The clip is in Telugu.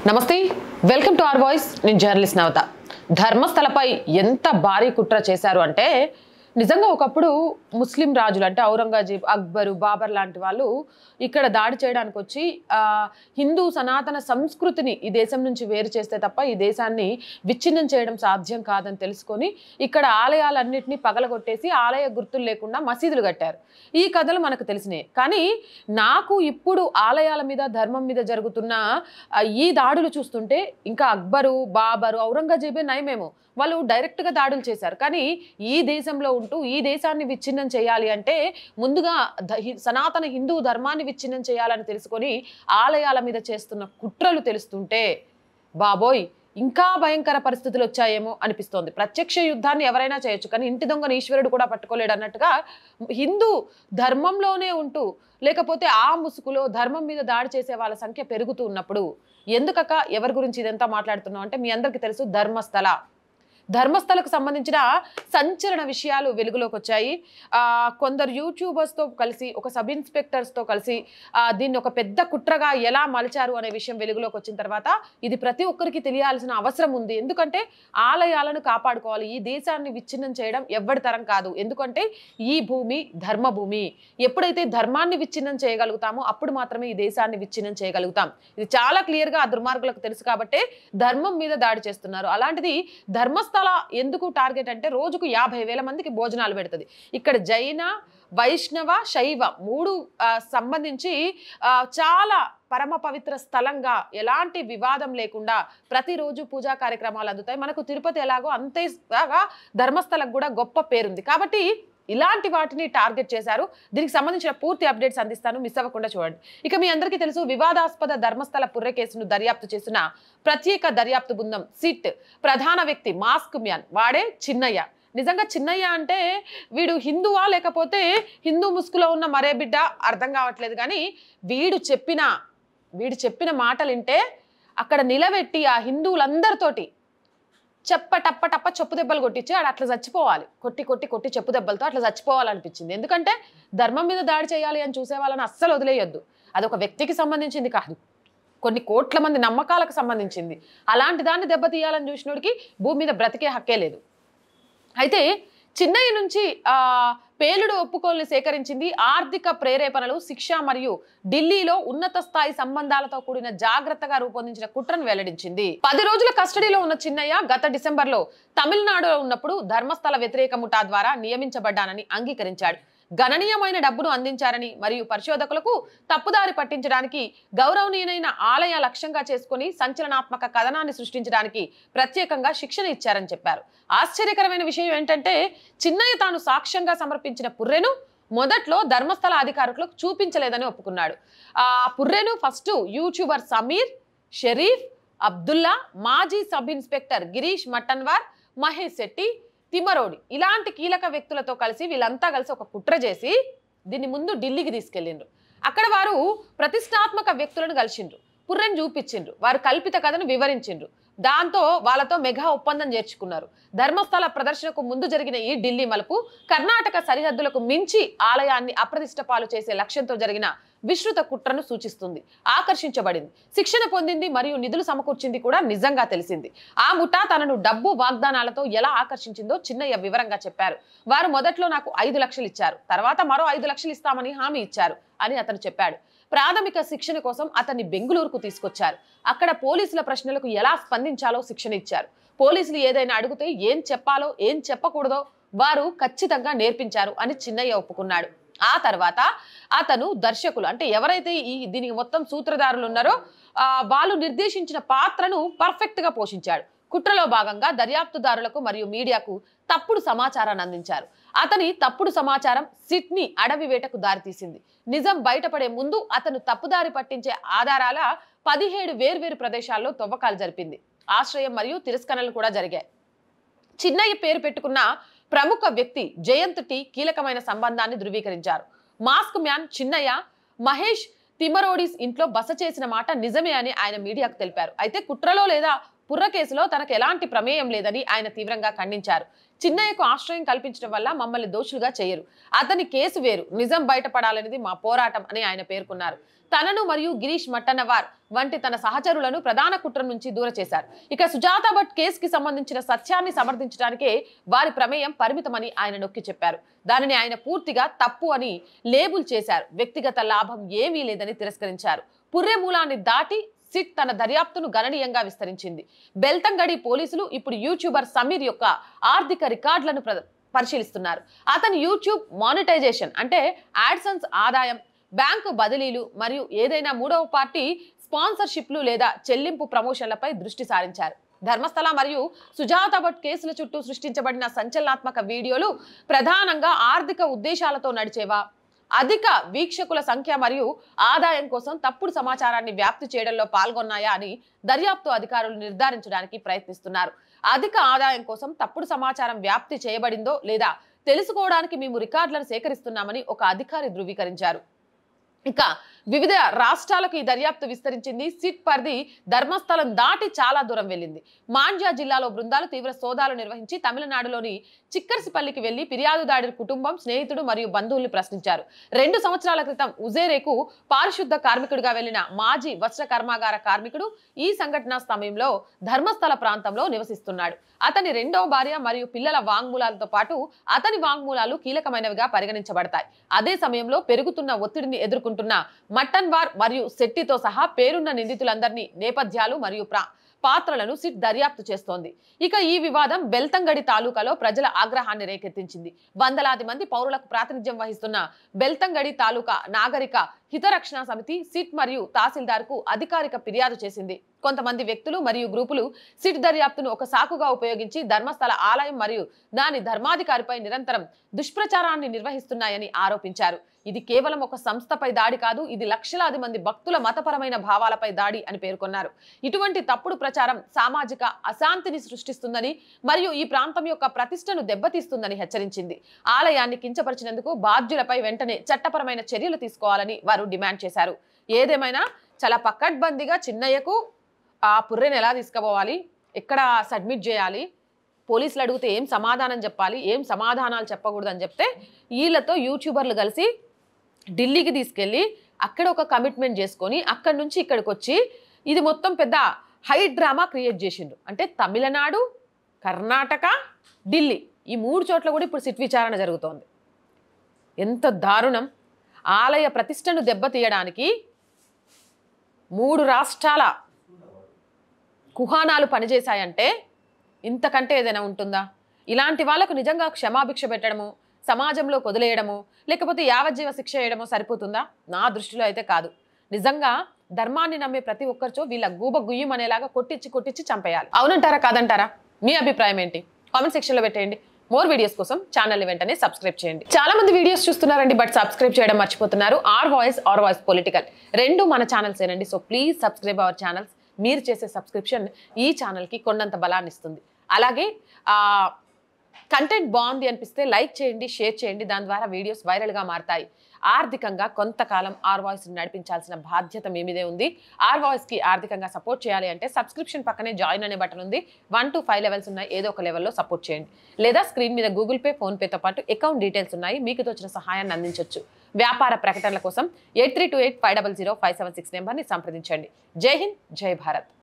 నమస్తే వెల్కమ్ టు అవర్ వాయిస్ నేను జర్నలిస్ట్ నవత ధర్మస్థలపై ఎంత భారీ కుట్ర చేశారు అంటే నిజంగా ఒకప్పుడు ముస్లిం రాజులు అంటే ఔరంగజేబ్ అక్బరు బాబర్ లాంటి వాళ్ళు ఇక్కడ దాడి చేయడానికి వచ్చి హిందూ సనాతన సంస్కృతిని ఈ దేశం నుంచి వేరు చేస్తే తప్ప ఈ దేశాన్ని విచ్ఛిన్నం చేయడం సాధ్యం కాదని తెలుసుకొని ఇక్కడ ఆలయాలన్నింటినీ పగలగొట్టేసి ఆలయ గుర్తులు లేకుండా మసీదులు కట్టారు. ఈ కథలు మనకు తెలిసినాయి. కానీ నాకు ఇప్పుడు ఆలయాల మీద ధర్మం మీద జరుగుతున్న ఈ దాడులు చూస్తుంటే ఇంకా అక్బరు బాబరు ఔరంగజేబే నయమేమో వాళ్ళు డైరెక్ట్గా దాడులు చేశారు. కానీ ఈ దేశంలో ఉంటూ ఈ దేశాన్ని విచ్ఛిన్నం చేయాలి అంటే ముందుగా సనాతన హిందూ ధర్మాన్ని విచ్ఛిన్నం చేయాలని తెలుసుకొని ఆలయాల మీద చేస్తున్న కుట్రలు తెలుస్తుంటే బాబోయ్ ఇంకా భయంకర పరిస్థితులు వచ్చాయేమో అనిపిస్తోంది. ప్రత్యక్ష యుద్ధాన్ని ఎవరైనా చేయొచ్చు, కానీ ఇంటి దొంగను ఈశ్వరుడు కూడా పట్టుకోలేడు అన్నట్టుగా హిందూ ధర్మంలోనే ఉంటూ లేకపోతే ఆ ముసుగులో ధర్మం మీద దాడి చేసే వాళ్ళ సంఖ్య పెరుగుతూ ఉన్నప్పుడు ఎందుకక ఎవరి గురించి ఇదంతా మాట్లాడుతున్నాం అంటే మీ అందరికీ తెలుసు ధర్మస్థలకు సంబంధించిన సంచలన విషయాలు వెలుగులోకి వచ్చాయి. కొందరు యూట్యూబర్స్తో కలిసి ఒక సబ్ ఇన్స్పెక్టర్స్తో కలిసి దీన్ని ఒక పెద్ద కుట్రగా ఎలా మలిచారు అనే విషయం వెలుగులోకి వచ్చిన తర్వాత ఇది ప్రతి ఒక్కరికి తెలియాల్సిన అవసరం ఉంది. ఎందుకంటే ఆలయాలను కాపాడుకోవాలి. ఈ దేశాన్ని విచ్ఛిన్నం చేయడం ఎవ్వడి తరం కాదు. ఎందుకంటే ఈ భూమి ధర్మభూమి. ఎప్పుడైతే ధర్మాన్ని విచ్ఛిన్నం చేయగలుగుతామో అప్పుడు మాత్రమే ఈ దేశాన్ని విచ్ఛిన్నం చేయగలుగుతాం. ఇది చాలా క్లియర్గా ఆ దుర్మార్గులకు తెలుసు కాబట్టే ధర్మం మీద దాడి చేస్తున్నారు. అలాంటిది ధర్మస్థల ఎందుకు టార్గెట్ అంటే రోజుకు 50,000 మందికి భోజనాలు పెడుతుంది. ఇక్కడ జైన వైష్ణవ శైవ మూడు సంబంధించి చాలా పరమ పవిత్ర స్థలంగా ఎలాంటి వివాదం లేకుండా ప్రతిరోజు పూజా కార్యక్రమాలు అందుతాయి. మనకు తిరుపతి ఎలాగో అంతేగా ధర్మస్థలకు కూడా గొప్ప పేరుంది. కాబట్టి ఇలాంటి వాటిని టార్గెట్ చేశారు. దీనికి సంబంధించిన పూర్తి అప్డేట్స్ అందిస్తాను, మిస్ అవ్వకుండా చూడండి. ఇక మీ అందరికీ తెలుసు వివాదాస్పద ధర్మస్థల పుర్రె కేసును దర్యాప్తు చేసిన ప్రత్యేక దర్యాప్తు బృందం సిట్ ప్రధాన వ్యక్తి మాస్క్ మ్యాన్ వాడే చిన్నయ్య. నిజంగా చిన్నయ్య అంటే వీడు హిందువా లేకపోతే హిందూ ముసుగులో ఉన్న మరే బిడ్డ అర్థం కావట్లేదు. కానీ వీడు చెప్పిన మాటలు వింటే అక్కడ నిలబెట్టి ఆ హిందువులందరితోటి టప్ప చెప్పు దెబ్బలు కొట్టించి ఆడ అట్లా చచ్చిపోవాలి. కొట్టి చెప్పు దెబ్బలతో అట్లా చచ్చిపోవాలనిపించింది. ఎందుకంటే ధర్మం మీద దాడి చేయాలి అని చూసే వాళ్ళని అస్సలు వదిలేయొద్దు. అది ఒక వ్యక్తికి సంబంధించింది కాదు, కొన్ని కోట్ల మంది నమ్మకాలకు సంబంధించింది. అలాంటి దాన్ని దెబ్బతీయాలని చూసినోడికి భూమి మీద బ్రతికే హక్కే లేదు. అయితే చిన్నయ్య నుంచి పేలుడు ఒప్పుకోల్ని సేకరించింది. ఆర్థిక ప్రేరేపణలు, శిక్ష మరియు ఢిల్లీలో ఉన్నత స్థాయి సంబంధాలతో కూడిన జాగ్రత్తగా రూపొందించిన కుట్రను వెల్లడించింది. 10 రోజుల కస్టడీలో ఉన్న చిన్నయ్య గత డిసెంబర్లో తమిళనాడులో ఉన్నప్పుడు ధర్మస్థల వ్యతిరేక ముఠా ద్వారా నియమించబడ్డానని అంగీకరించాడు. గణనీయమైన డబ్బును అందించారని మరియు పరిశోధకులకు తప్పుదారి పట్టించడానికి గౌరవనీయమైన ఆలయ లక్ష్యంగా చేసుకుని సంచలనాత్మక కథనాన్ని సృష్టించడానికి ప్రత్యేకంగా శిక్షణ ఇచ్చారని చెప్పారు. ఆశ్చర్యకరమైన విషయం ఏంటంటే చిన్నయ్య తాను సాక్ష్యంగా సమర్పించిన పుర్రెను మొదట్లో ధర్మస్థల అధికారులకు చూపించలేదని ఒప్పుకున్నాడు. ఆ పుర్రెను ఫస్ట్ యూట్యూబర్ సమీర్, షరీఫ్, అబ్దుల్లా, మాజీ సబ్ ఇన్స్పెక్టర్ గిరీష్ మట్టన్వార్, మహేష్ శెట్టి, తిమరోడి ఇలాంటి కీలక వ్యక్తులతో కలిసి వీళ్ళంతా కలిసి ఒక కుట్ర చేసి దీన్ని ముందు ఢిల్లీకి తీసుకెళ్ళిండ్రు. అక్కడ వారు ప్రతిష్టాత్మక వ్యక్తులను కలిసిండ్రు, పుర్రెను చూపించిండ్రు, వారు కల్పిత కథను వివరించిండ్రు. దాంతో వాళ్ళతో మెగా ఒప్పందం చేర్చుకున్నారు. ధర్మస్థల ప్రదర్శనకు ముందు జరిగిన ఈ ఢిల్లీ మలుపు కర్ణాటక సరిహద్దులకు మించి ఆలయాన్ని అప్రతిష్ట పాలు చేసే లక్ష్యంతో జరిగిన విస్తృత కుట్రను సూచిస్తుంది. ఆకర్షించబడింది, శిక్షణ పొందింది మరియు నిధులు సమకూర్చింది కూడా నిజంగా తెలిసింది. ఆ ముఠా తనను డబ్బు వాగ్దానాలతో ఎలా ఆకర్షించిందో చిన్నయ్య వివరంగా చెప్పారు. వారు మొదట్లో నాకు 5 లక్షలు ఇచ్చారు, తర్వాత మరో 5 లక్షలు ఇస్తామని హామీ ఇచ్చారు అని అతను చెప్పాడు. ప్రాథమిక శిక్షణ కోసం అతన్ని బెంగుళూరుకు తీసుకొచ్చారు. అక్కడ పోలీసుల ప్రశ్నలకు ఎలా స్పందించాలో శిక్షణ ఇచ్చారు. పోలీసులు ఏదైనా అడిగితే ఏం చెప్పాలో ఏం చెప్పకూడదో వారు ఖచ్చితంగా నేర్పించారు అని చిన్నయ్య ఒప్పుకున్నాడు. ఆ తర్వాత అతను దర్శకులు అంటే ఎవరైతే దీనికి మొత్తం సూత్రధారులు ఉన్నారో వాళ్ళు నిర్దేశించిన పాత్రను పర్ఫెక్ట్ గా పోషించాడు. కుట్రలో భాగంగా దర్యాప్తుదారులకు మరియు మీడియాకు తప్పుడు సమాచారాన్ని అందించారు. అతని తప్పుడు సమాచారం సిడ్నీ అడవి వేటకు దారితీసింది. నిజం బయటపడే ముందు అతను తప్పుదారి పట్టించే ఆధారాల 17 వేర్వేరు ప్రదేశాల్లో తవ్వకాలు జరిపింది. ఆశ్రయం మరియు తిరస్కరణలు కూడా జరిగాయి. చిన్నయ్య పేరు పెట్టుకున్న ప్రముఖ వ్యక్తి జయంత్ టీ కీలకమైన సంబంధాన్ని ధృవీకరించారు. మాస్క్ మ్యాన్ చిన్నయ్య మహేష్ తిమరోడిస్ ఇంట్లో బస చేసిన మాట నిజమే అని ఆయన మీడియాకు తెలిపారు. అయితే కుట్రలో లేదా పుర్ర కేసులో తనకు ఎలాంటి ప్రమేయం లేదని ఆయన తీవ్రంగా ఖండించారు. చిన్నయ్యకు ఆశ్రయం కల్పించడం వల్ల మమ్మల్ని దోషులుగా చేయరు. అతని కేసు వేరు, నిజం బయటపడాలనేది మా పోరాటం అని ఆయన పేర్కొన్నారు. తనను మరియు గిరీష్ మట్టన్నవార్ వంటి తన సహచరులను ప్రధాన కుట్ర నుంచి దూర చేశారు. ఇక సుజాత భట్ కేసుకి సంబంధించిన సత్యాన్ని సమర్థించడానికే వారి ప్రమేయం పరిమితమని ఆయన నొక్కి చెప్పారు. దానిని ఆయన పూర్తిగా తప్పు అని లేబుల్ చేశారు. వ్యక్తిగత లాభం ఏమీ లేదని తిరస్కరించారు. పుర్రె మూలాన్ని దాటి సిట్ తన దర్యాప్తును గణనీయంగా విస్తరించింది. బెల్తంగడి పోలీసులు ఇప్పుడు యూట్యూబర్ సమీర్ యొక్క ఆర్థిక రికార్డులను పరిశీలిస్తున్నారు. అతని యూట్యూబ్ మానిటైజేషన్ అంటే యాడ్సెన్స్ ఆదాయం, బ్యాంకు బదిలీలు మరియు ఏదైనా మూడవ పార్టీ స్పాన్సర్షిప్లు లేదా చెల్లింపు ప్రమోషన్లపై దృష్టి సారించారు. ధర్మస్థల మరియు సుజాత భట్ కేసుల చుట్టూ సృష్టించబడిన సంచలనాత్మక వీడియోలు ప్రధానంగా ఆర్థిక ఉద్దేశాలతో నడిచేవా, అధిక వీక్షకుల సంఖ్య మరియు ఆదాయం కోసం తప్పుడు సమాచారాన్ని వ్యాప్తి చేయడంలో పాల్గొన్నాయా అని దర్యాప్తు అధికారులు నిర్ధారించడానికి ప్రయత్నిస్తున్నారు. అధిక ఆదాయం కోసం తప్పుడు సమాచారం వ్యాప్తి చేయబడిందో లేదా తెలుసుకోవడానికి మేము రికార్డులను సేకరిస్తున్నామని ఒక అధికారి ధృవీకరించారు. ఇక వివిధ రాష్ట్రాలకు ఈ దర్యాప్తు విస్తరించింది. సిట్ పరిధి ధర్మస్థలం దాటి చాలా దూరం వెళ్ళింది. మాండ్యా జిల్లాలో బృందాలు తీవ్ర సోదాలు నిర్వహించి తమిళనాడులోని చిక్కర్సిపల్లికి వెళ్లి ఫిర్యాదుదారుడి కుటుంబం, స్నేహితుడు మరియు బంధువుల్ని ప్రశ్నించారు. 2 సంవత్సరాల క్రితం ఉజేరేకు పారిశుద్ధ కార్మికుడిగా వెళ్లిన మాజీ వస్త్ర కర్మాగార కార్మికుడు ఈ సంఘటన సమయంలో ధర్మస్థల ప్రాంతంలో నివసిస్తున్నాడు. అతని రెండవ భార్య మరియు పిల్లల వాంగ్మూలాలతో పాటు అతని వాంగ్మూలాలు కీలకమైనవిగా పరిగణించబడతాయి. అదే సమయంలో పెరుగుతున్న ఒత్తిడిని ఎదుర్కొంటున్న మట్టన్వార్ మరియు శెట్టితో సహా పేరున్న నిందితులందరినీ నేపథ్యాలు మరియు పాత్రలను సిట్ దర్యాప్తు చేస్తోంది. ఇక ఈ వివాదం బెల్తంగడి తాలూకాలో ప్రజల ఆగ్రహాన్ని రేకెత్తించింది. వందలాది మంది పౌరులకు ప్రాతినిధ్యం వహిస్తున్న బెల్తంగడి తాలూకా నాగరిక హితరక్షణ సమితి సిట్ మరియు తహసీల్దార్కు అధికారిక ఫిర్యాదు చేసింది. కొంతమంది వ్యక్తులు మరియు గ్రూపులు సిట్ దర్యాప్తును ఒక సాకుగా ఉపయోగించి ధర్మస్థల ఆలయం మరియు దాని ధర్మాధికారిపై నిరంతరం దుష్ప్రచారాన్ని నిర్వహిస్తున్నాయని ఆరోపించారు. ఇది కేవలం ఒక సంస్థపై దాడి కాదు, ఇది లక్షలాది మంది భక్తుల మతపరమైన భావాలపై దాడి అని పేర్కొన్నారు. ఇటువంటి తప్పుడు ప్రచారం సామాజిక అశాంతిని సృష్టిస్తుందని మరియు ఈ ప్రాంతం యొక్క ప్రతిష్టను దెబ్బతీస్తుందని హెచ్చరించింది. ఆలయాన్ని కించపరిచినందుకు బాధ్యులపై వెంటనే చట్టపరమైన చర్యలు తీసుకోవాలని వారు డిమాండ్ చేశారు. ఏదేమైనా చాలా పకడ్బందీగా చిన్నయ్యకు ఆ పుర్రెని ఎలా తీసుకుపోవాలి, ఎక్కడ సబ్మిట్ చేయాలి, పోలీసులు అడిగితే ఏం సమాధానం చెప్పాలి, ఏం సమాధానాలు చెప్పకూడదని చెప్తే వీళ్ళతో యూట్యూబర్లు కలిసి ఢిల్లీకి తీసుకెళ్ళి అక్కడ ఒక కమిట్మెంట్ చేసుకొని అక్కడి నుంచి ఇక్కడికి వచ్చి ఇది మొత్తం పెద్ద హై డ్రామా క్రియేట్ చేసిండ్రు. అంటే తమిళనాడు, కర్ణాటక, ఢిల్లీ ఈ 3 చోట్ల కూడా ఇప్పుడు సిట్ విచారణ జరుగుతోంది. ఎంత దారుణం! ఆలయ ప్రతిష్టను దెబ్బతీయడానికి 3 రాష్ట్రాల కుహానాలు పనిచేశాయంటే ఇంతకంటే ఏదైనా ఉంటుందా? ఇలాంటి వాళ్ళకు నిజంగా క్షమాభిక్ష పెట్టడము, సమాజంలో వదిలేయడము, లేకపోతే యావజ్జీవ శిక్ష వేయడమో సరిపోతుందా? నా దృష్టిలో అయితే కాదు. నిజంగా ధర్మాన్ని నమ్మే ప్రతి ఒక్కరిచో వీళ్ళ గూబ గుయ్యం అనేలాగా కొట్టించి చంపేయాలి. అవునంటారా కాదంటారా? మీ అభిప్రాయం ఏంటి? కామెంట్ సెక్షన్లో పెట్టేయండి. మోర్ వీడియోస్ కోసం ఛానల్ని వెంటనే సబ్స్క్రైబ్ చేయండి. చాలా మంది వీడియోస్ చూస్తున్నారండి, బట్ సబ్స్క్రైబ్ చేయడం మర్చిపోతున్నారు. ఆర్ వాయిస్ పొలిటికల్ 2 మన ఛానల్స్ ఏనండి. So please subscribe our channels. మీరు చేసే సబ్స్క్రిప్షన్ ఈ ఛానల్కి కొండంత బలాన్ని ఇస్తుంది. అలాగే కంటెంట్ బాగుంది అనిపిస్తే లైక్ చేయండి, షేర్ చేయండి. దాని ద్వారా వీడియోస్ వైరల్గా మారతాయి. ఆర్థికంగా కొంతకాలం ఆర్ వాయిస్ని నడిపించాల్సిన బాధ్యత మీ మీదే ఉంది. ఆర్ వాయిస్కి ఆర్థికంగా సపోర్ట్ చేయాలి అంటే సబ్స్క్రిప్షన్ పక్కనే జాయిన్ అనే బటన్ ఉంది. 1 to 5 లెవెల్స్ ఉన్నాయి. ఏదో ఒక లెవెల్లో సపోర్ట్ చేయండి. లేదా స్క్రీన్ మీద గూగుల్ పే, ఫోన్పేతో పాటు అకౌంట్ డీటెయిల్స్ ఉన్నాయి. మీకు తోచిన సహాయాన్ని అందించవచ్చు. వ్యాపార ప్రకటనల కోసం 8328500576 నెంబర్ని సంప్రదించండి. జై హింద్, జై భారత్.